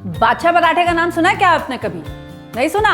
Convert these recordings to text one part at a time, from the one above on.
बादशाह पराठे का नाम सुना है क्या आपने कभी? नहीं सुना?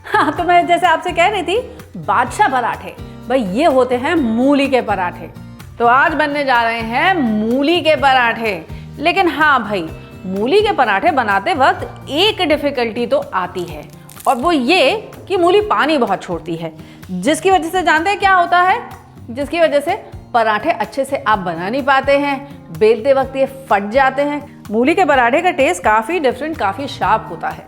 हाँ, तो मैं जैसे आपसे कह रही थी, बादशाह पराठे भाई ये होते हैं मूली के पराठे। तो आज बनने जा रहे हैं मूली के पराठे। लेकिन हाँ भाई, मूली के पराठे बनाते वक्त एक डिफिकल्टी तो आती है, और वो ये कि मूली पानी बहुत छोड़ती है, जिसकी वजह से जानते हैं क्या होता है? जिसकी वजह से पराठे अच्छे से आप बना नहीं पाते हैं, बेलते वक्त ये फट जाते हैं। मूली के पराठे का टेस्ट काफ़ी डिफरेंट, काफ़ी शार्प होता है,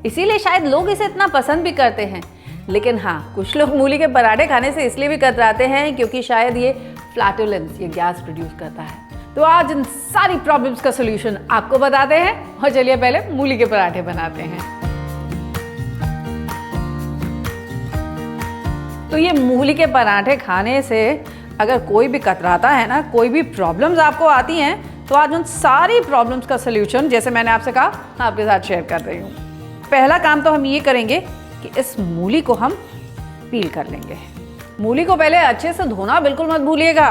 इसीलिए शायद लोग इसे इतना पसंद भी करते हैं। लेकिन हाँ, कुछ लोग मूली के पराठे खाने से इसलिए भी कतराते हैं क्योंकि शायद ये फ्लैटुलेंस, ये गैस प्रोड्यूस करता है। तो आज इन सारी प्रॉब्लम्स का सोल्यूशन आपको बताते हैं, और चलिए पहले मूली के पराठे बनाते हैं। तो ये मूली के पराठे खाने से अगर कोई भी कतराता है ना, कोई भी प्रॉब्लम्स आपको आती हैं, तो आज उन सारी प्रॉब्लम्स का सोल्यूशन, जैसे मैंने आपसे कहा, आपके साथ शेयर कर रही हूँ। पहला काम तो हम ये करेंगे कि इस मूली को हम पील कर लेंगे। मूली को पहले अच्छे से धोना बिल्कुल मत भूलिएगा।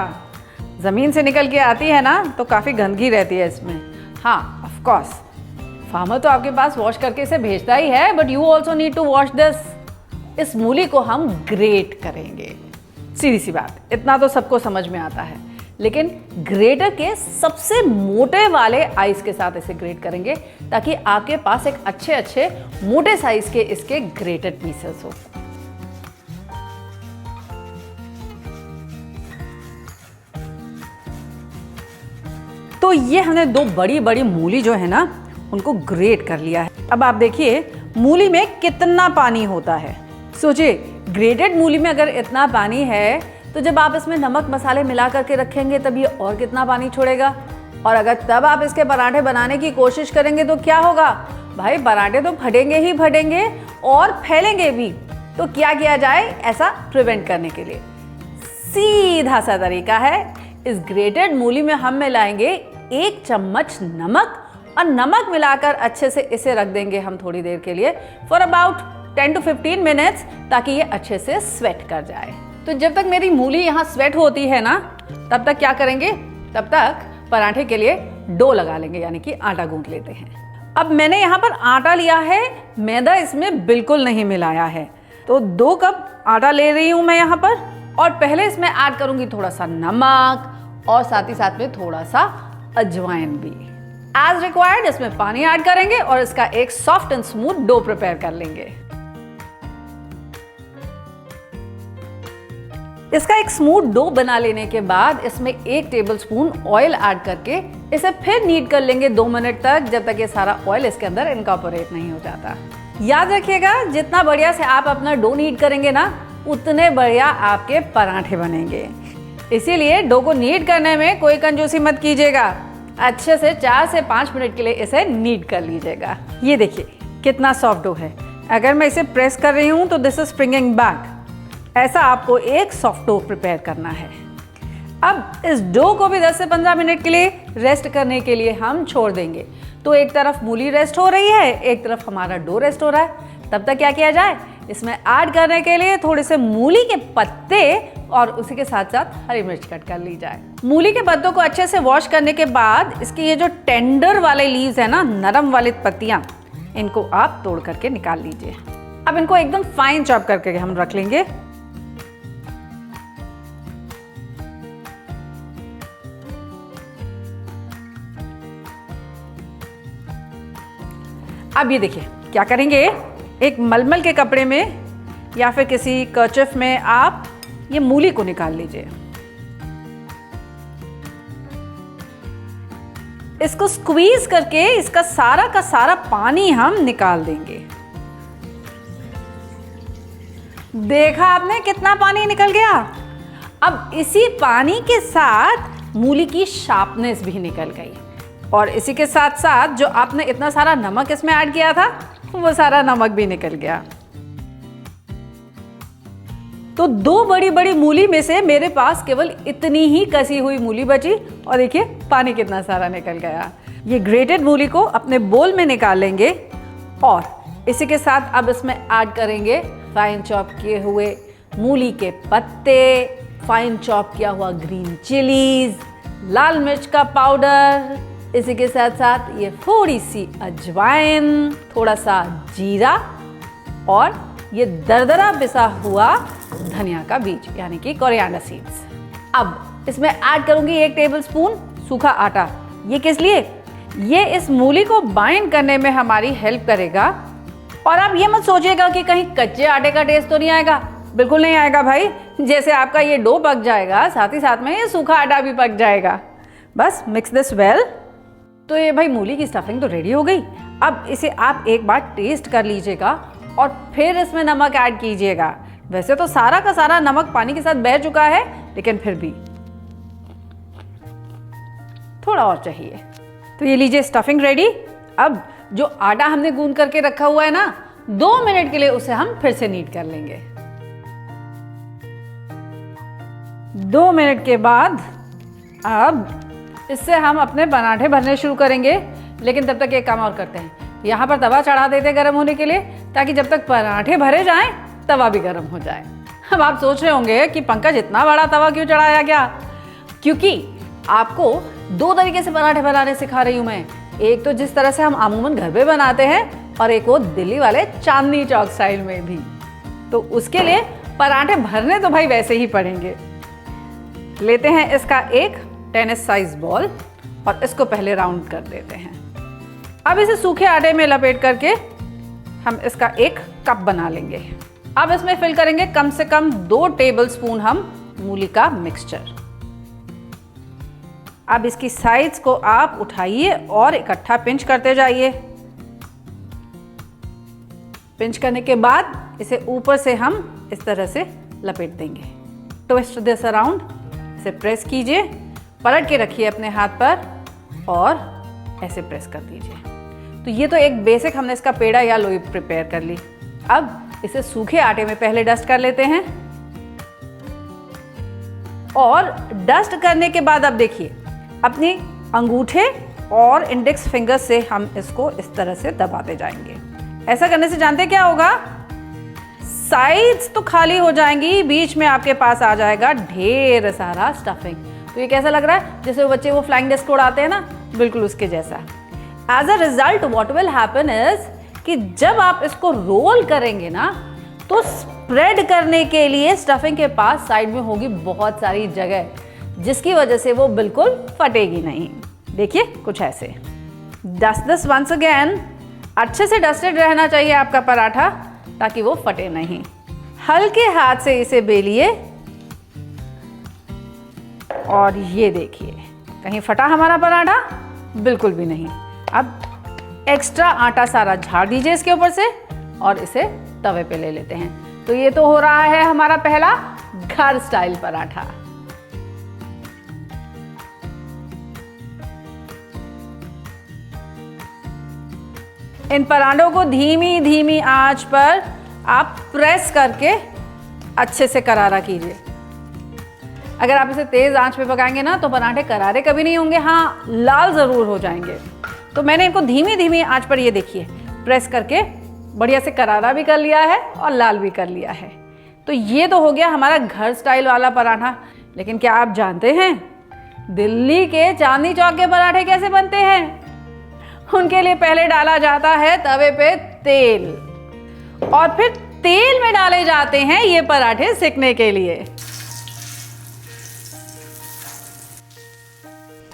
ज़मीन से निकल के आती है ना, तो काफ़ी गंदगी रहती है इसमें। हाँ, ऑफ कोर्स फार्मर तो आपके पास वॉश करके इसे भेजता ही है, but you also need to wash this. इस मूली को हम ग्रेट करेंगे। सीधी सी बात, इतना तो सबको समझ में आता है, लेकिन ग्रेटर के सबसे मोटे वाले आइस के साथ इसे ग्रेट करेंगे, ताकि आपके पास एक अच्छे अच्छे मोटे साइज के इसके ग्रेटेड पीसेस हो। तो ये हमने दो बड़ी बड़ी मूली जो है ना, उनको ग्रेट कर लिया है। अब आप देखिए मूली में कितना पानी होता है। सोचिए, ग्रेटेड मूली में अगर इतना पानी है, तो जब आप इसमें नमक मसाले मिला करके रखेंगे तब ये और कितना पानी छोड़ेगा। और अगर तब आप इसके पराठे बनाने की कोशिश करेंगे तो क्या होगा भाई? पराठे तो फटेंगे ही फटेंगे और फैलेंगे भी। तो क्या किया जाए ऐसा प्रिवेंट करने के लिए? सीधा सा तरीका है, इस ग्रेटेड मूली में हम मिलाएंगे 1 चम्मच नमक, और नमक मिलाकर अच्छे से इसे रख देंगे हम थोड़ी देर के लिए, फॉर अबाउट 10 to 15 मिनट्स, ताकि ये अच्छे से स्वेट कर जाए। तो जब तक मेरी मूली यहाँ स्वेट होती है ना, तब तक क्या करेंगे? तब तक पराठे के लिए डो लगा लेंगे, यानी कि आटा गूंथ लेते हैं। अब मैंने यहाँ पर आटा लिया है, मैदा इसमें बिल्कुल नहीं मिलाया है। तो 2 कप आटा ले रही हूँ मैं यहाँ पर, और पहले इसमें ऐड करूँगी थोड़ा सा नमक, और साथ ही साथ में थोड़ा सा अजवाइन भी। एज रिक्वायर्ड इसमें पानी ऐड करेंगे और इसका एक soft and smooth dough prepare कर लेंगे। इसका एक स्मूथ डो बना लेने के बाद इसमें 1 टेबलस्पून ऑयल ऐड करके इसे फिर नीड कर लेंगे 2 मिनट तक, जब तक ये सारा ऑयल इसके अंदर इनकॉर्पोरेट नहीं हो जाता। याद रखिएगा, जितना बढ़िया से आप अपना डो नीड करेंगे ना, उतने बढ़िया आपके पराठे बनेंगे। इसीलिए डो को नीड करने में कोई कंजूसी मत कीजिएगा। अच्छे से 4 से 5 मिनट के लिए इसे नीड कर लीजिएगा। ये देखिए कितना सॉफ्ट डो है। अगर मैं इसे प्रेस कर रही हूँ तो दिस इज स्प्रिंगिंग बैक। ऐसा आपको एक सॉफ्ट डो प्रिपेयर करना है। अब इस डो को भी 10 से 15 मिनट के लिए रेस्ट करने के लिए हम छोड़ देंगे। तो एक तरफ मूली रेस्ट हो रही है, एक तरफ हमारा डो रेस्ट हो रहा है। तब तक क्या किया जाए? इसमें ऐड करने के लिए थोड़े से मूली के पत्ते, और उसी के साथ साथ हरी मिर्च कट कर ली जाए। मूली के पत्तों को अच्छे से वॉश करने के बाद इसके ये जो टेंडर वाले लीव्स है ना, नरम वाली पत्तियां, इनको आप तोड़ करके निकाल लीजिए। अब इनको एकदम फाइन चॉप करके हम रख लेंगे। अब ये देखिए क्या करेंगे, एक मलमल के कपड़े में या फिर किसी कर्चिफ में आप ये मूली को निकाल लीजिए। इसको स्क्वीज करके इसका सारा का सारा पानी हम निकाल देंगे। देखा आपने कितना पानी निकल गया। अब इसी पानी के साथ मूली की शार्पनेस भी निकल गई, और इसी के साथ साथ जो आपने इतना सारा नमक इसमें ऐड किया था, वो सारा नमक भी निकल गया। तो 2 बड़ी बड़ी मूली में से मेरे पास केवल इतनी ही कसी हुई मूली बची, और देखिए पानी कितना सारा निकल गया। ये ग्रेटेड मूली को अपने बोल में निकाल लेंगे, और इसी के साथ अब इसमें ऐड करेंगे फाइन चॉप किए हुए मूली के पत्ते, फाइन चॉप किया हुआ ग्रीन चिलीज, लाल मिर्च का पाउडर, इसी के साथ साथ ये थोड़ी सी अजवाइन, थोड़ा सा जीरा और ये दरदरा पिसा हुआ धनिया का बीज यानी कि कोरिएंडर सीड्स। अब इसमें ऐड करूंगी 1 टेबलस्पून सूखा आटा। ये किस लिए? ये इस मूली को बाइंड करने में हमारी हेल्प करेगा। और आप ये मत सोचिएगा कि कहीं कच्चे आटे का टेस्ट तो नहीं आएगा, बिल्कुल नहीं आएगा भाई। जैसे आपका ये डो पक जाएगा, साथ ही साथ में ये सूखा आटा भी पक जाएगा। बस मिक्स दिस वेल। तो ये भाई मूली की स्टफिंग तो रेडी हो गई। अब इसे आप एक बार टेस्ट कर लीजिएगा और फिर इसमें नमक ऐड कीजिएगा। वैसे तो सारा का सारा नमक पानी के साथ बह चुका है, लेकिन फिर भी थोड़ा और चाहिए। तो ये लीजिए स्टफिंग रेडी। अब जो आटा हमने गूंद करके रखा हुआ है ना, 2 मिनट के लिए उसे हम फिर से नीड कर लेंगे। 2 मिनट के बाद अब इससे हम अपने पराठे भरने शुरू करेंगे। लेकिन तब तक एक काम और करते हैं, यहाँ पर तवा चढ़ा देते हैं गर्म होने के लिए, ताकि जब तक पराठे भरे जाएं तवा भी गर्म हो जाए। अब आप सोच रहे होंगे कि पंकज इतना बड़ा तवा क्यों चढ़ाया क्या? क्योंकि आपको 2 तरीके से पराठे बनाने सिखा रही हूं मैं। एक तो जिस तरह से हम अमूमन घर पे बनाते हैं, और एक वो दिल्ली वाले चांदनी चौक स्टाइल में भी। तो उसके लिए पराठे भरने तो भाई वैसे ही पड़ेंगे। लेते हैं इसका एक टेनिस साइज बॉल और इसको पहले राउंड कर देते हैं। अब इसे सूखे आटे में लपेट करके हम इसका एक कप बना लेंगे। अब इसमें फिल करेंगे कम से कम 2 टेबलस्पून हम मूली का मिक्सचर। अब इसकी साइड्स को आप उठाइए और इकट्ठा पिंच करते जाइए। पिंच करने के बाद इसे ऊपर से हम इस तरह से लपेट देंगे। ट्विस्ट दिस अराउंड, इसे प्रेस कीजिए, पलट के रखिए अपने हाथ पर और ऐसे प्रेस कर दीजिए। तो ये तो एक बेसिक हमने इसका पेड़ा या लोई प्रिपेयर कर ली। अब इसे सूखे आटे में पहले डस्ट कर लेते हैं और डस्ट करने के बाद अब देखिए अपनी अंगूठे और इंडेक्स फिंगर से हम इसको इस तरह से दबाते जाएंगे। ऐसा करने से जानते क्या होगा? साइड्स तो खाली हो जाएंगी, बीच में आपके पास आ जाएगा ढेर सारा स्टफिंग। तो ये कैसा लग रहा है? जैसे वो बच्चे वो फ्लाइंग डिस्क उड़ाते हैं ना, बिल्कुल उसके जैसा। As a result what will happen is कि जब आप इसको रोल करेंगे ना, तो स्प्रेड करने के लिए स्टफिंग के पास साइड में होगी बहुत सारी जगह, जिसकी वजह से वो बिल्कुल फटेगी नहीं। देखिए कुछ ऐसे। Dust this once again. अच्छे से डस्टेड रहना चाहिए आपका पराठा, ताकि वो फटे नहीं। हल्के हाथ से इसे बेलिए और ये देखिए कहीं फटा हमारा पराठा? बिल्कुल भी नहीं। अब एक्स्ट्रा आटा सारा झाड़ दीजिए इसके ऊपर से और इसे तवे पे ले लेते हैं। तो ये तो हो रहा है हमारा पहला घर स्टाइल पराठा। इन पराठों को धीमी धीमी आंच पर आप प्रेस करके अच्छे से करारा कीजिए। अगर आप इसे तेज आंच पे पकाएंगे ना, तो पराठे करारे कभी नहीं होंगे, हाँ लाल जरूर हो जाएंगे। तो मैंने इनको धीमी धीमी आंच पर ये देखिए प्रेस करके बढ़िया से करारा भी कर लिया है और लाल भी कर लिया है। तो ये तो हो गया हमारा घर स्टाइल वाला पराठा। लेकिन क्या आप जानते हैं दिल्ली के चांदनी चौक के पराठे कैसे बनते हैं? उनके लिए पहले डाला जाता है तवे पे तेल और फिर तेल में डाले जाते हैं ये पराठे सेकने के लिए।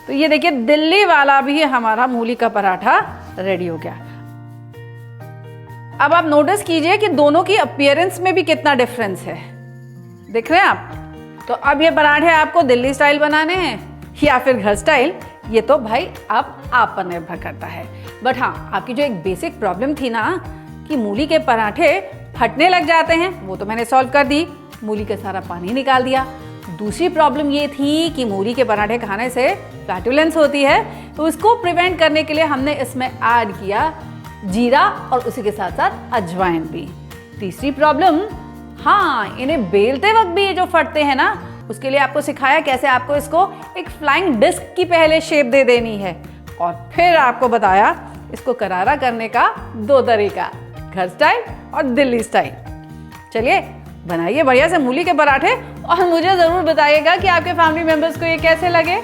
तो ये देखिए दिल्ली वाला भी हमारा मूली का पराठा रेडी हो गया। अब आप नोटिस कीजिए कि दोनों की अपीयरेंस में भी कितना डिफरेंस है। देख रहे हैं आप? तो अब ये पराठे आपको दिल्ली स्टाइल बनाने हैं या फिर घर स्टाइल, ये तो भाई आप पर निर्भर करता है। बट हाँ, आपकी जो एक बेसिक प्रॉब्लम थी ना कि मूली के पराठे फटने लग जाते हैं, वो तो मैंने सॉल्व कर दी, मूली का सारा पानी निकाल दिया। दूसरी प्रॉब्लम ये थी कि मूली के पराठे खाने से फ्लैटुलेंस होती है, तो उसको प्रिवेंट करने के लिए हमने इसमें ऐड किया जीरा और उसी के साथ साथ अजवाइन भी। तीसरी प्रॉब्लम, हाँ इन्हें बेलते वक्त भी ये जो फटते हैं ना, उसके लिए आपको सिखाया कैसे आपको इसको एक फ्लाइंग डिस्क की पहले शेप दे देनी है, और फिर आपको बताया इसको करारा करने का 2 तरीका, घर स्टाइल और दिल्ली स्टाइल। चलिए बनाइए बढ़िया से मूली के पराठे और मुझे ज़रूर बताइएगा कि आपके फैमिली मेम्बर्स को ये कैसे लगे।